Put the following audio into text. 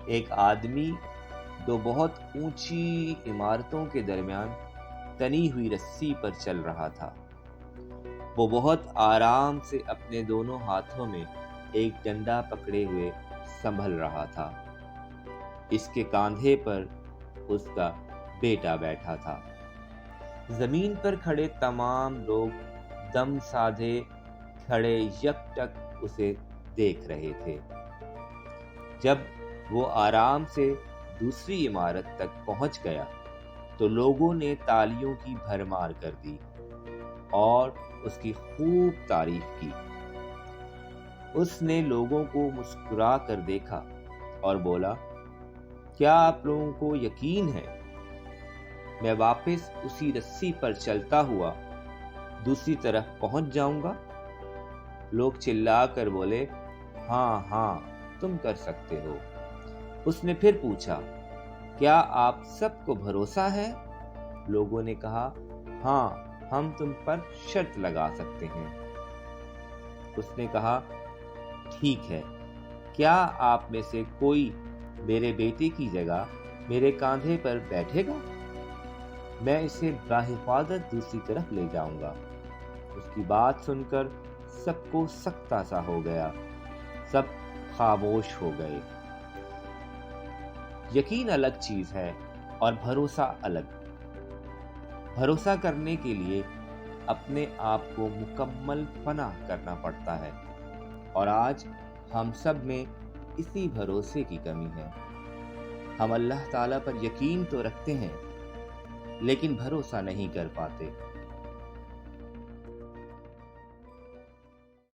ایک آدمی دو بہت اونچی عمارتوں کے درمیان تنی ہوئی رسی پر چل رہا تھا۔ وہ بہت آرام سے اپنے دونوں ہاتھوں میں ایک ڈنڈا پکڑے ہوئے سنبھل رہا تھا۔ اس کے کاندھے پر اس کا بیٹا بیٹھا تھا۔ زمین پر کھڑے تمام لوگ دم سادھے کھڑے یک ٹک اسے دیکھ رہے تھے۔ جب وہ آرام سے دوسری عمارت تک پہنچ گیا تو لوگوں نے تالیوں کی بھرمار کر دی اور اس کی خوب تعریف کی۔ اس نے لوگوں کو مسکرا کر دیکھا اور بولا، کیا آپ لوگوں کو یقین ہے میں واپس اسی رسی پر چلتا ہوا دوسری طرف پہنچ جاؤں گا؟ لوگ چلا کر بولے، ہاں ہاں تم کر سکتے ہو۔ اس نے پھر پوچھا، کیا آپ سب کو بھروسہ ہے؟ لوگوں نے کہا، ہاں ہم تم پر شرط لگا سکتے ہیں۔ اس نے کہا، ٹھیک ہے، کیا آپ میں سے کوئی میرے بیٹے کی جگہ میرے کاندھے پر بیٹھے گا؟ میں اسے بحفاظت دوسری طرف لے جاؤں گا۔ اس کی بات سن کر سب کو سکتہ سا ہو گیا، سب خاموش ہو گئے۔ یقین الگ چیز ہے اور بھروسہ الگ۔ بھروسہ کرنے کے لیے اپنے آپ کو مکمل پناہ کرنا پڑتا ہے، اور آج ہم سب میں اسی بھروسے کی کمی ہے۔ ہم اللہ تعالیٰ پر یقین تو رکھتے ہیں لیکن بھروسہ نہیں کر پاتے۔